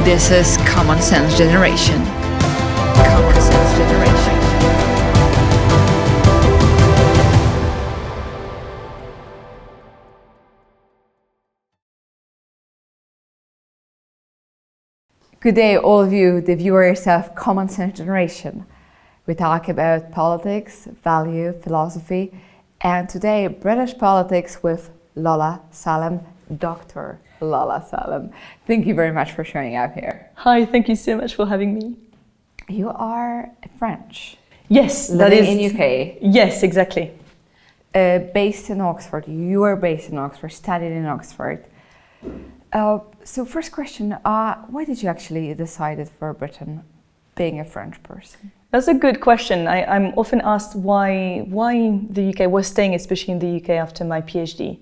This is Common Sense Generation. Common Sense Generation. Good day, all of you, the viewers of Common Sense Generation. We talk about politics, value, philosophy, and today British politics with Lola Salem, Dr. Lola Salem. Thank you very much for showing up here. Hi, thank you so much for having me. You are French. Yes, that is in UK. Yes, exactly. Based in Oxford. You are based in Oxford, studied in Oxford. So first question, why did you actually decide for Britain, being a French person? That's a good question. I'm often asked why the UK was staying, especially in the UK after my PhD.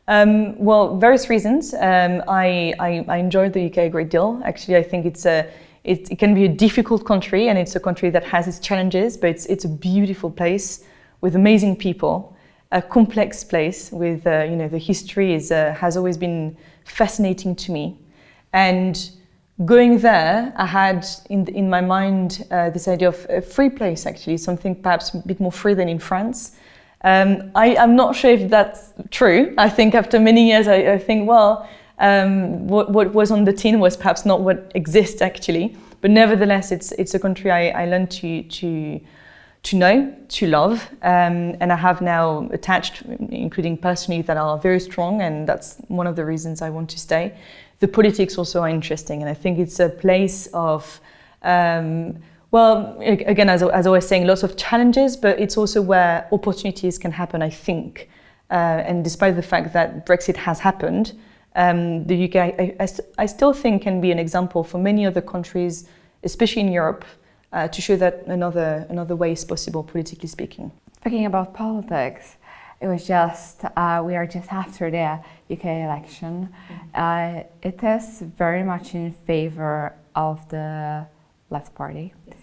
Well, various reasons. I enjoyed the UK a great deal. Actually, I think it can be a difficult country, and it's a country that has its challenges, but it's a beautiful place with amazing people, a complex place with the history has always been fascinating to me. And going there, I had in my mind this idea of a free place, actually, something perhaps a bit more free than in France. I'm not sure if that's true. I think after many years, I think, well, what was on the tin was perhaps not what exists actually. But nevertheless, it's a country I learned to know, to love, and I have now attached, including personally, that are very strong, and that's one of the reasons I want to stay. The politics also are interesting, and I think it's a place of, well, again, as I was saying, lots of challenges, but it's also where opportunities can happen, I think. And despite the fact that Brexit has happened, the UK, I still think, can be an example for many other countries, especially in Europe, to show that another way is possible, politically speaking. Speaking about politics, it was just, we are just after the UK election. Mm-hmm. It is very much in favor of the Left Party. Yes.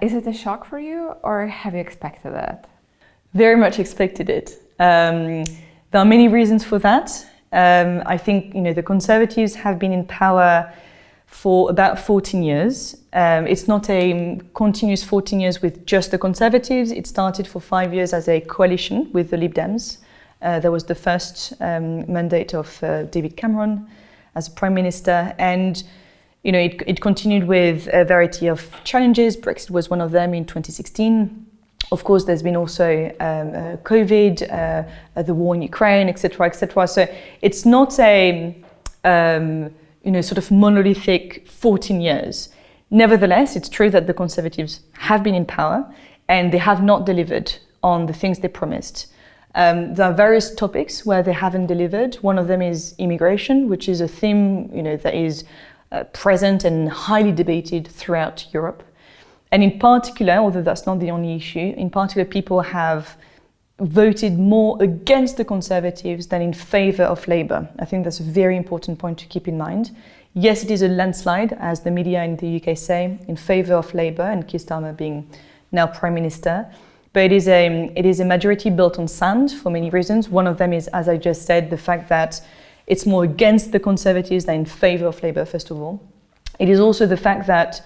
Is it a shock for you, or have you expected it? Very much expected it. There are many reasons for that. I think the Conservatives have been in power for about 14 years. It's not a continuous 14 years with just the Conservatives. It started for 5 years as a coalition with the Lib Dems. That was the first mandate of David Cameron as Prime Minister. And it continued with a variety of challenges. Brexit was one of them in 2016. Of course, there's been also COVID, the war in Ukraine, etc., etc. So it's not a sort of monolithic 14 years. Nevertheless, it's true that the Conservatives have been in power and they have not delivered on the things they promised. There are various topics where they haven't delivered. One of them is immigration, which is a theme that is present and highly debated throughout Europe. And in particular, although that's not the only issue, in particular people have voted more against the Conservatives than in favour of Labour. I think that's a very important point to keep in mind. Yes, it is a landslide, as the media in the UK say, in favour of Labour, and Keir Starmer being now Prime Minister. But it is a majority built on sand for many reasons. One of them is, as I just said, the fact that it's more against the Conservatives than in favour of Labour, first of all. It is also the fact that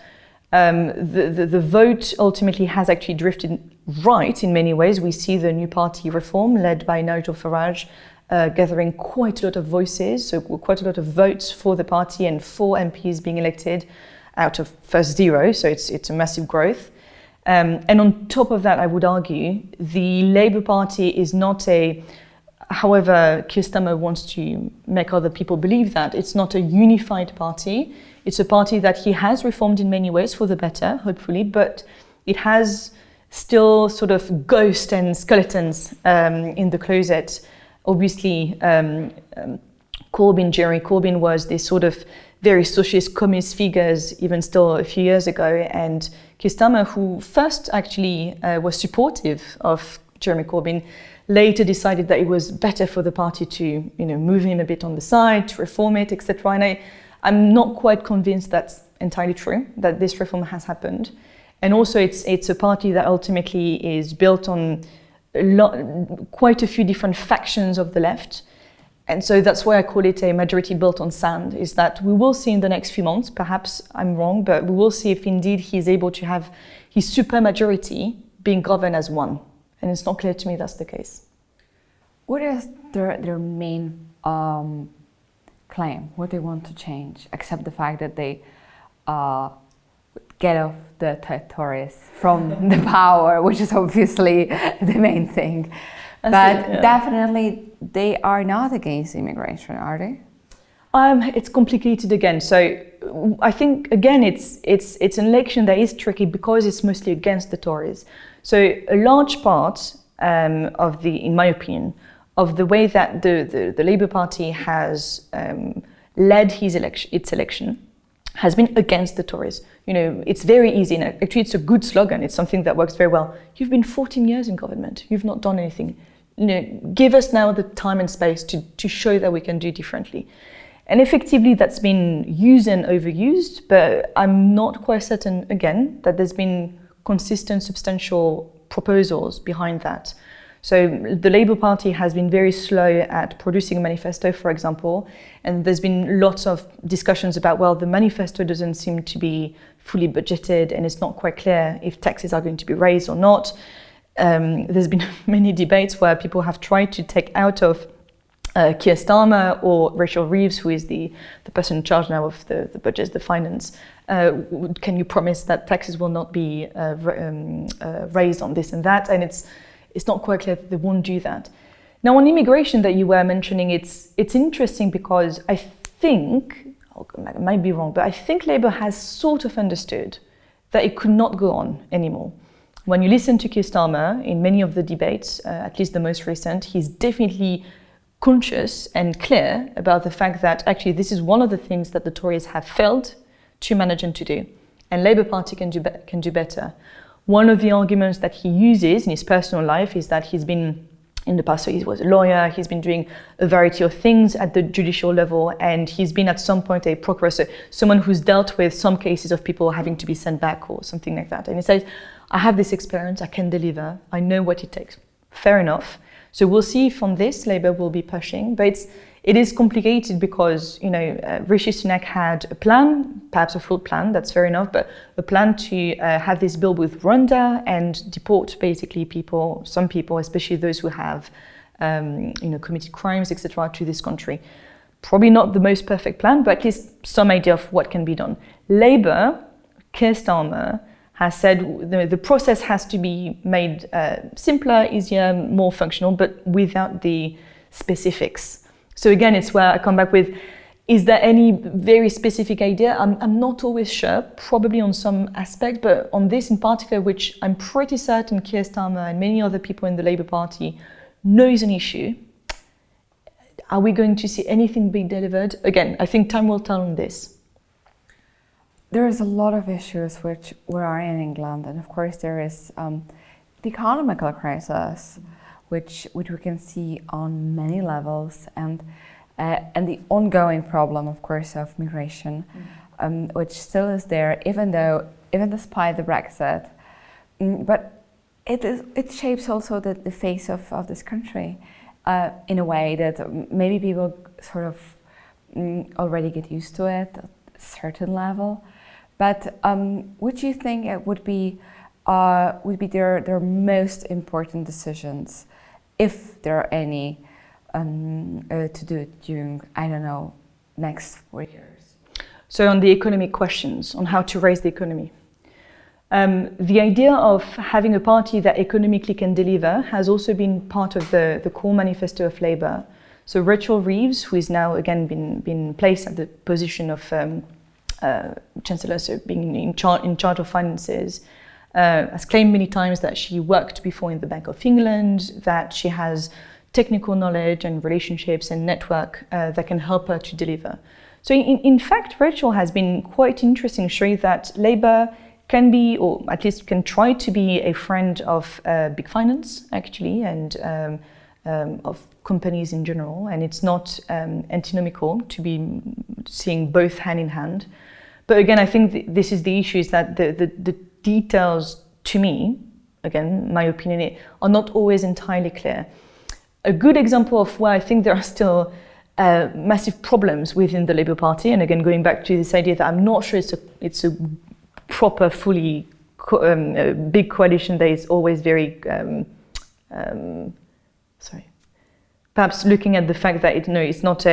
the vote ultimately has actually drifted right in many ways. We see the new party Reform, led by Nigel Farage, gathering quite a lot of voices, so quite a lot of votes for the party, and 4 MPs being elected out of first 0, so it's a massive growth. And on top of that, I would argue, the Labour Party is not however Keir Starmer wants to make other people believe that, it's not a unified party. It's a party that he has reformed in many ways for the better, hopefully, but it has still sort of ghosts and skeletons in the closet. Obviously, Jeremy Corbyn was this sort of very socialist communist figures even still a few years ago, and Keir Starmer, who first actually was supportive of Jeremy Corbyn, later decided that it was better for the party to move him a bit on the side, to reform it, etc. And I'm not quite convinced that's entirely true, that this reform has happened. And also it's a party that ultimately is built on quite a few different factions of the left. And so that's why I call it a majority built on sand, is that we will see in the next few months, perhaps I'm wrong, but we will see if indeed he's able to have his supermajority being governed as one. And it's not clear to me that's the case. What is their main claim? What they want to change, except the fact that they get off the Tories from the power, which is obviously the main thing. But definitely they are not against immigration, are they? It's complicated again. So I think again it's an election that is tricky because it's mostly against the Tories. So a large part of in my opinion, of the way that the Labour Party has led its election has been against the Tories. You know, it's very easy, and actually it's a good slogan. It's something that works very well. You've been 14 years in government. You've not done anything. You know, give us now the time and space to show that we can do differently. And effectively that's been used and overused, but I'm not quite certain, again, that there's been consistent, substantial proposals behind that. So the Labour Party has been very slow at producing a manifesto, for example, and there's been lots of discussions about, well, the manifesto doesn't seem to be fully budgeted and it's not quite clear if taxes are going to be raised or not. There's been many debates where people have tried to take out of Keir Starmer or Rachel Reeves, who is the person in charge now of the budget, the finance. Can you promise that taxes will not be raised on this and that? And it's not quite clear that they won't do that. Now, on immigration that you were mentioning, it's interesting because I think, I might be wrong, but I think Labour has sort of understood that it could not go on anymore. When you listen to Keir Starmer in many of the debates, at least the most recent, he's definitely conscious and clear about the fact that actually this is one of the things that the Tories have failed to manage and to do, and Labour Party can do better. One of the arguments that he uses in his personal life is that he's been, in the past, so he was a lawyer, he's been doing a variety of things at the judicial level, and he's been at some point a procurer, so someone who's dealt with some cases of people having to be sent back or something like that. And he says, I have this experience, I can deliver, I know what it takes. Fair enough. So we'll see if on this Labour will be pushing, but it is complicated because, you know, Rishi Sunak had a plan, perhaps a flawed plan, that's fair enough, but a plan to have this bill with Rwanda and deport basically people, some people, especially those who have, committed crimes, etc., to this country. Probably not the most perfect plan, but at least some idea of what can be done. Labour, Keir Starmer, has said the process has to be made simpler, easier, more functional, but without the specifics. So again, it's where I come back with, is there any very specific idea? I'm not always sure, probably on some aspect, but on this in particular, which I'm pretty certain Keir Starmer and many other people in the Labour Party know is an issue. Are we going to see anything being delivered? Again, I think time will tell on this. There is a lot of issues which we are in England, and of course there is the economical crisis, which we can see on many levels, and the ongoing problem, of course, of migration, which still is there, even despite the Brexit. But it shapes also the face of this country in a way that maybe people sort of already get used to it at a certain level. But what do you think would be their most important decisions, if there are any, to do during, I don't know, next 4 years? So on the economic questions, on how to raise the economy. The idea of having a party that economically can deliver has also been part of the core manifesto of Labour. So Rachel Reeves, who is now again been placed at the position of Chancellor, so being in charge of finances, has claimed many times that she worked before in the Bank of England, that she has technical knowledge and relationships and network that can help her to deliver. So in fact, Rachel has been quite interesting, showing that Labour can be, or at least can try to be, a friend of big finance, actually, and of companies in general. And it's not antinomical to be seeing both hand in hand. But again, I think this is the issue, is that the details, to me, again, my opinion, are not always entirely clear. A good example of where I think there are still massive problems within the Labour Party. And again, going back to this idea that I'm not sure it's a proper, fully big coalition that is always very, perhaps looking at the fact that it's not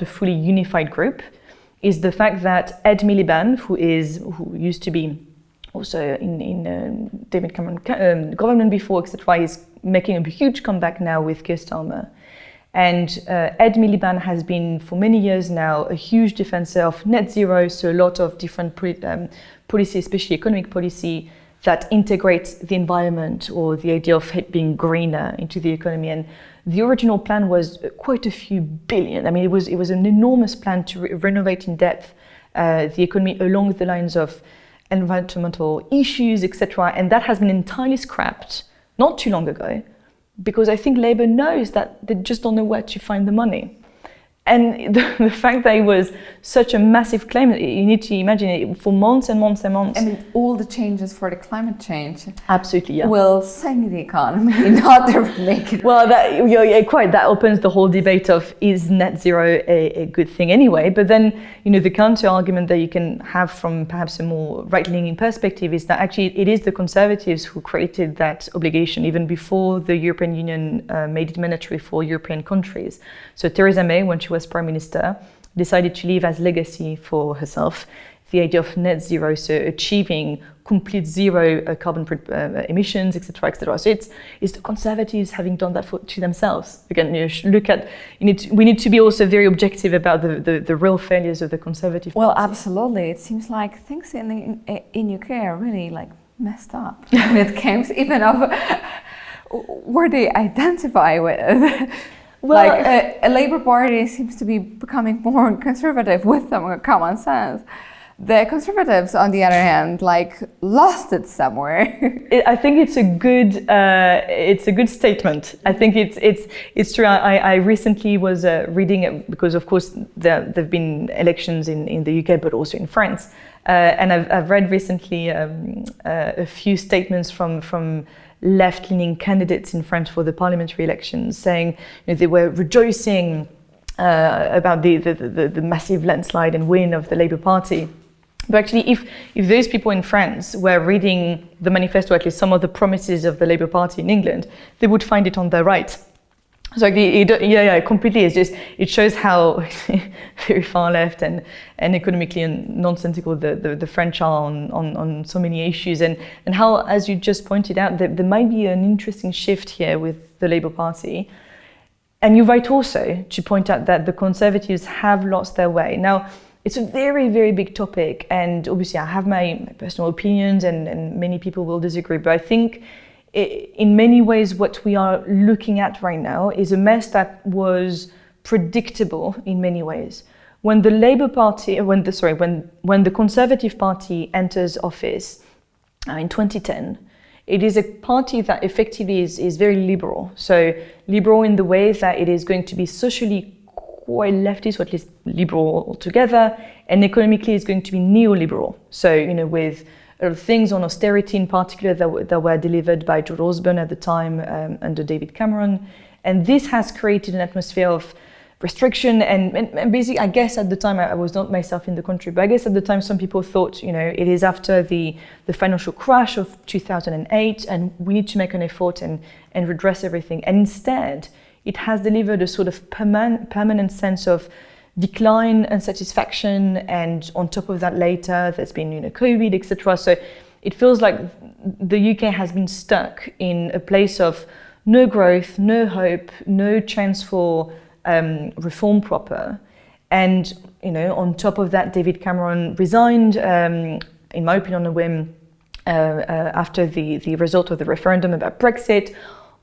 a fully unified group, is the fact that Ed Miliband, who used to be also in David Cameron government before, etc., is making a huge comeback now with Keir Starmer. And Ed Miliband has been for many years now a huge defender of net zero, so a lot of different policy, especially economic policy, that integrates the environment or the idea of it being greener into the economy. And the original plan was quite a few billion. I mean, it was an enormous plan to renovate in depth the economy along the lines of environmental issues, etc. And that has been entirely scrapped not too long ago, because I think Labour knows that they just don't know where to find the money. And the fact that it was such a massive claim, you need to imagine it for months and months and months. And all the changes for the climate change absolutely, yeah, will sink the economy, not make it. Well, that opens the whole debate of, is net zero a good thing anyway? But then, the counter argument that you can have from perhaps a more right-leaning perspective is that actually it is the Conservatives who created that obligation even before the European Union made it mandatory for European countries. So Theresa May, when she was Prime Minister, decided to leave as legacy for herself the idea of net zero, so achieving complete zero carbon emissions, etc., etc. So it's the Conservatives having done that to themselves. Again, we need to be also very objective about the real failures of the Conservative Well, Party. absolutely. It seems like things in UK are really messed up when it comes even of where they identify with. Well, a Labour Party seems to be becoming more conservative with some common sense. The Conservatives, on the other hand, lost it somewhere. I think it's a good statement. I think it's true. I recently was reading, because of course there've been elections in the UK, but also in France, and I've read recently a few statements from left-leaning candidates in France for the parliamentary elections, saying they were rejoicing about the massive landslide and win of the Labour Party. But actually, if those people in France were reading the manifesto, at least some of the promises of the Labour Party in England, they would find it on their right. So completely. It shows how very far left and economically nonsensical the French are on so many issues, and how, as you just pointed out, there might be an interesting shift here with the Labour Party. And you're right also to point out that the Conservatives have lost their way. Now, it's a very, very big topic, and obviously I have my personal opinions, and many people will disagree, but I think in many ways what we are looking at right now is a mess that was predictable in many ways. When the Labour Party, when the Conservative Party enters office in 2010, it is a party that effectively is very liberal. So liberal in the way that it is going to be socially quite leftist, or at least liberal altogether, and economically is going to be neoliberal. So, with things on austerity in particular that were delivered by George Osborne at the time under David Cameron. And this has created an atmosphere of restriction and basically, I guess at the time, I was not myself in the country, but I guess at the time some people thought, it is after the financial crash of 2008 and we need to make an effort and redress everything. And instead, it has delivered a sort of permanent sense of decline, unsatisfaction, and on top of that later there's been COVID, etc. So it feels like the UK has been stuck in a place of no growth, no hope, no chance for reform proper. And on top of that, David Cameron resigned, in my opinion, on a whim after the result of the referendum about Brexit.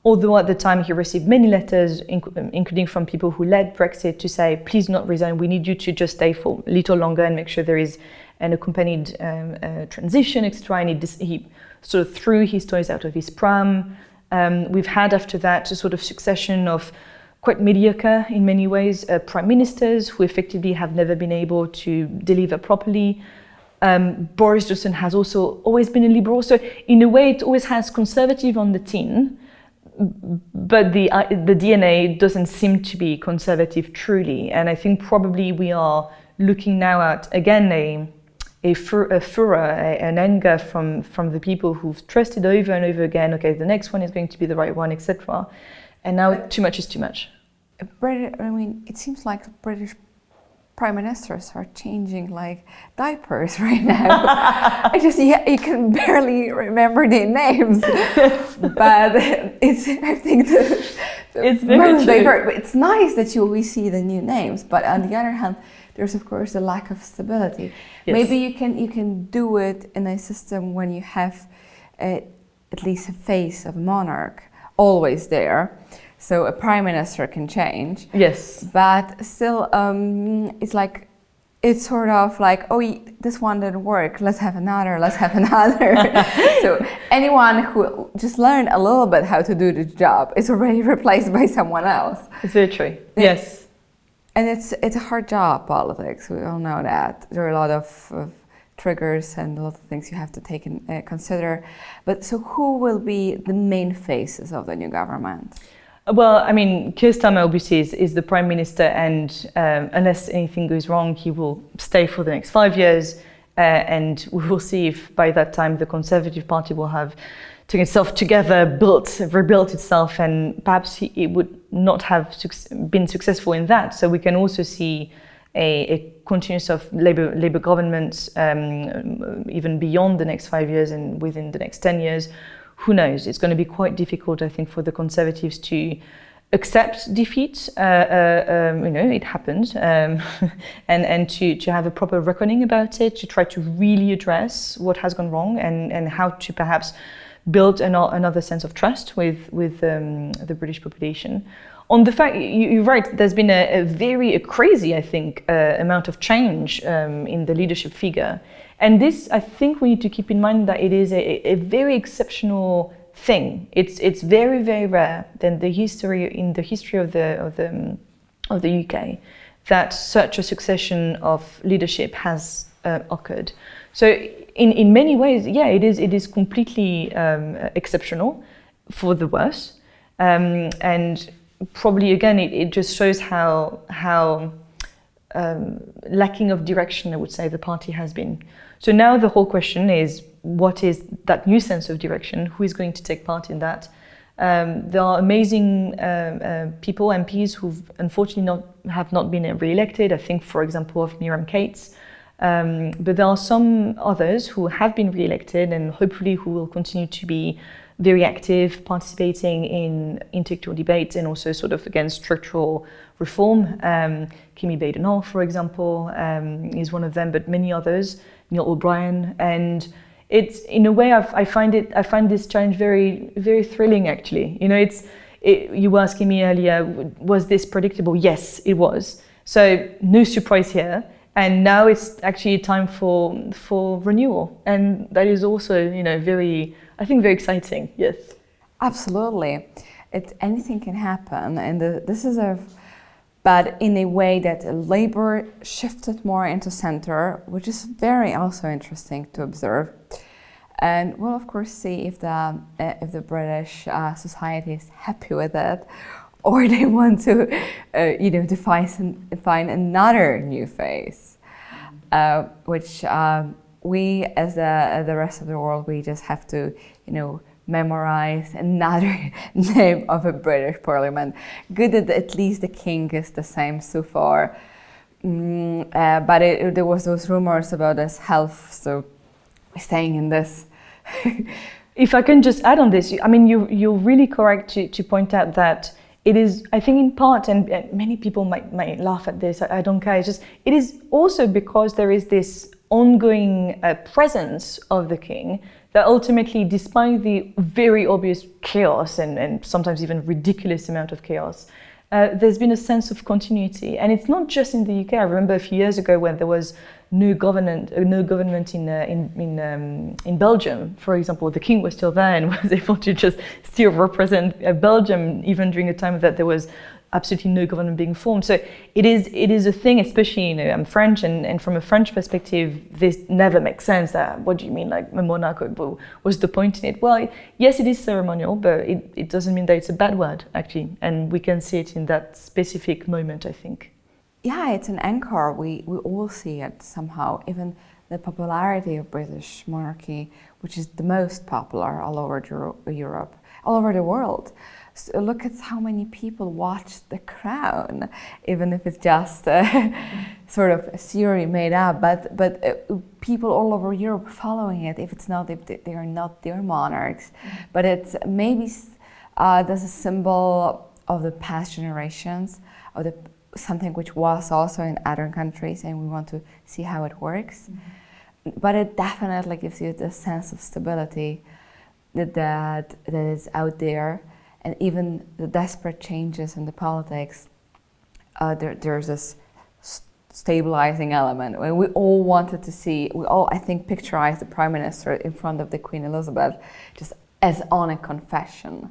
Although at the time he received many letters, including from people who led Brexit, to say, please not resign, we need you to just stay for a little longer and make sure there is an accompanied transition, etc. And he sort of threw his toys out of his pram. We've had after that a sort of succession of quite mediocre, in many ways, prime ministers who effectively have never been able to deliver properly. Boris Johnson has also always been a liberal. So in a way, it always has conservative on the tin, but the DNA doesn't seem to be conservative truly, and I think probably we are looking now at again a furor, an anger from the people who've trusted over and over again. Okay, the next one is going to be the right one, etc. And now too much is too much. It seems like British prime ministers are changing like diapers right now. You can barely remember their names, but I think it's very true. It's nice that we see the new names, but on the other hand, there's of course the lack of stability. Yes. Maybe you can do it in a system when you have at least a face of a monarch always there. So a prime minister can change. Yes. But still, it's sort of like, this one didn't work, let's have another. So anyone who just learned a little bit how to do the job is already replaced by someone else. It's very true. Yes. And it's a hard job, politics. We all know that. There are a lot of triggers and a lot of things you have to take and consider. But so who will be the main faces of the new government? Well, I mean, Keir Starmer obviously is the Prime Minister, and unless anything goes wrong, he will stay for the next 5 years, and we will see if by that time the Conservative Party will have taken itself together, rebuilt itself, and perhaps it would not have been successful in that. So we can also see a continuous of Labour governments even beyond the next 5 years and within the next 10 years. Who knows? It's going to be quite difficult, I think, for the Conservatives to accept defeat. It happened, and to have a proper reckoning about it, to try to really address what has gone wrong and how to perhaps build another sense of trust with the British population. On the fact, you're right, there's been a crazy, I think, amount of change in the leadership figure. And this, I think we need to keep in mind that it is a very exceptional thing. It's very, very rare in the history of the UK that such a succession of leadership has occurred. So in many ways, it is completely exceptional for the worse, and probably again it just shows how lacking of direction, I would say, the party has been. So now the whole question is, what is that new sense of direction? Who is going to take part in that? There are amazing people, MPs, who unfortunately have not been re-elected. I think, for example, of Miriam Cates. But there are some others who have been re-elected and hopefully who will continue to be very active, participating in intellectual debates and also sort of against structural reform. Kimi Badenoch, for example, is one of them, but many others. Neil O'Brien, and it's in a way I find this challenge very, very thrilling. Actually, you were asking me earlier, was this predictable? Yes, it was. So no surprise here. And now it's actually time for renewal, and that is also very exciting. Yes, absolutely. Anything can happen, and but in a way that Labour shifted more into centre, which is very also interesting to observe. And we'll of course see if the British society is happy with it, or they want to, find another new face, which we, as the rest of the world, we just have to, memorize another name of a British Parliament. Good that at least the King is the same so far, but there was those rumors about his health, so staying in this. If I can just add on this, I mean, you're really correct to point out that it is, I think in part, and many people might laugh at this, I don't care, it is also because there is this ongoing presence of the King that ultimately, despite the very obvious chaos and sometimes even ridiculous amount of chaos, there's been a sense of continuity. And it's not just in the UK. I remember a few years ago when there was no government in Belgium, for example. The King was still there and was able to just still represent Belgium, even during a time that there was absolutely no government being formed. So it is a thing, especially, I'm French, and from a French perspective, this never makes sense. That, what do you mean, like a monarch? What's the point in it? Well, yes, it is ceremonial, but it doesn't mean that it's a bad word, actually. And we can see it in that specific moment, I think. Yeah, it's an anchor. We all see it somehow. Even the popularity of British monarchy, which is the most popular all over Europe, all over the world. So look at how many people watch The Crown, even if it's just sort of a series made up. But people all over Europe following it. If they are not their monarchs, but it's maybe there's a symbol of the past generations, of something which was also in other countries, and we want to see how it works. Mm-hmm. But it definitely gives you the sense of stability that is out there. And even the desperate changes in the politics, there's this stabilizing element. We all wanted to see, I think, picturized the Prime Minister in front of the Queen Elizabeth just as on a confession.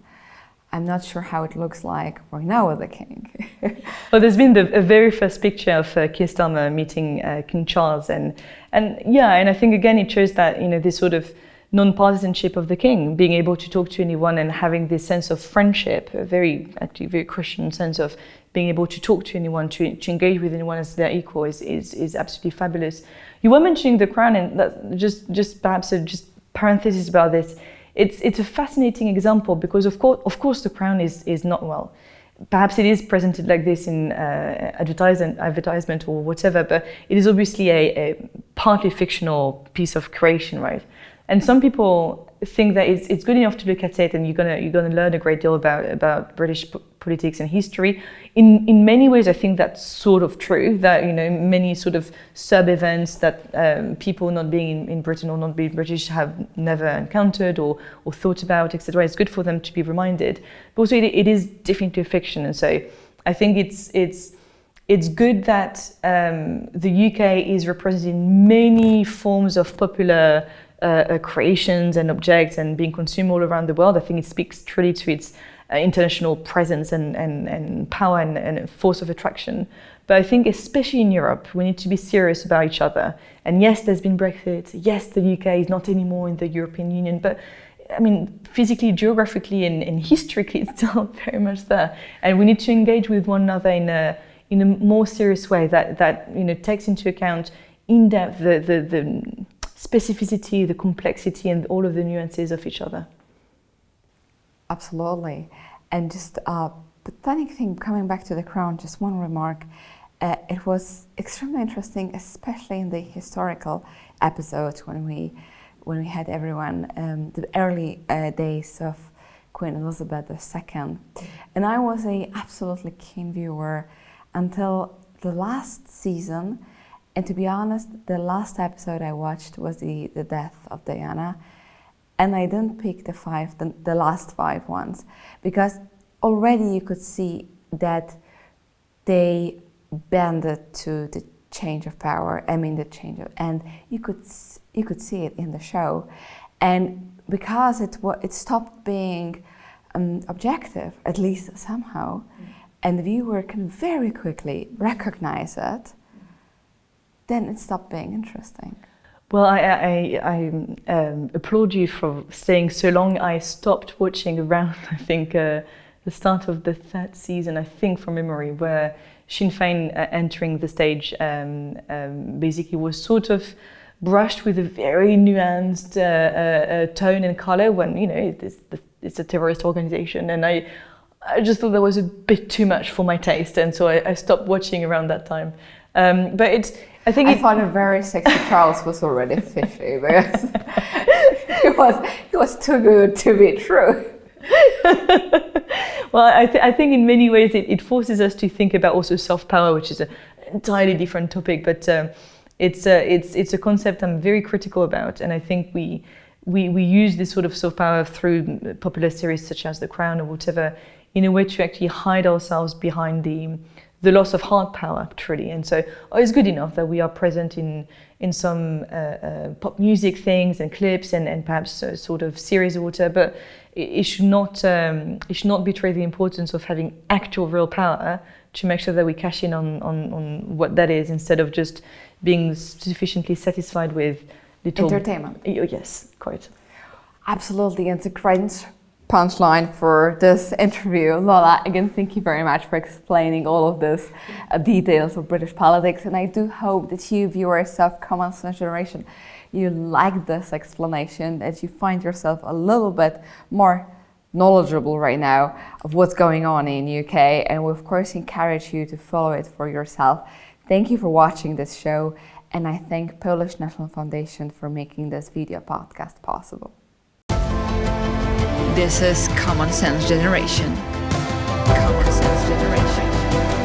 I'm not sure how it looks like right now with the King. Well, there's been a very first picture of Keir Starmer meeting King Charles, and I think again it shows that this sort of non-partisanship of the King, being able to talk to anyone and having this sense of friendship, a very Christian sense of being able to talk to anyone, to engage with anyone as their equal is absolutely fabulous. You were mentioning The Crown, and that just perhaps just parenthesis about this. It's a fascinating example because of course The Crown is not, well, perhaps it is presented like this in advertisement or whatever, but it is obviously a partly fictional piece of creation, right? And some people think that it's good enough to look at it and you're gonna learn a great deal about British politics and history. In many ways, I think that's sort of true. That many sort of sub events that people not being in Britain or not being British have never encountered or thought about, etc. It's good for them to be reminded. But also, it is definitely a fiction, and so I think it's good that the UK is represented in many forms of popular creations and objects and being consumed all around the world. I think it speaks truly to its international presence and power and force of attraction. But I think especially in Europe, we need to be serious about each other. And yes, there's been Brexit. Yes, the UK is not anymore in the European Union, but I mean, physically, geographically, and historically, it's still very much there. And we need to engage with one another in a more serious way that takes into account in depth the specificity, the complexity, and all of the nuances of each other. Absolutely. And just the funny thing, coming back to The Crown, just one remark. It was extremely interesting, especially in the historical episodes when we had everyone, the early days of Queen Elizabeth II. And I was an absolutely keen viewer until the last season. And to be honest, the last episode I watched was the death of Diana, and I didn't pick the last 5 ones, because already you could see that they bended to the change of power. And you could see it in the show, and because it stopped being objective, at least somehow, and the viewer can very quickly recognize it. Then it stopped being interesting. Well, I applaud you for staying so long. I stopped watching around, I think, the start of the 3rd season, I think from memory, where Sinn Féin entering the stage basically was sort of brushed with a very nuanced tone and color when, it's a terrorist organization. And I just thought that was a bit too much for my taste. And so I stopped watching around that time. But I thought a very sexy Charles was already fishy because he was too good to be true. Well, I think in many ways it forces us to think about also soft power, which is an entirely different topic. But it's a concept I'm very critical about, and I think we use this sort of soft power through popular series such as The Crown or whatever in a way to actually hide ourselves behind the loss of hard power, truly. And so it's good enough that we are present in some pop music things and clips and perhaps sort of series or whatever, but it should not betray the importance of having actual real power to make sure that we cash in on what that is, instead of just being sufficiently satisfied with little entertainment. Yes, quite. Absolutely, and it's a great punchline for this interview. Lola, again, thank you very much for explaining all of this details of British politics, and I do hope that you, viewers of Common Sense Generation, you like this explanation, that you find yourself a little bit more knowledgeable right now of what's going on in UK, and we of course encourage you to follow it for yourself. Thank you for watching this show, and I thank Polish National Foundation for making this video podcast possible. This is Common Sense Generation. Common Sense Generation.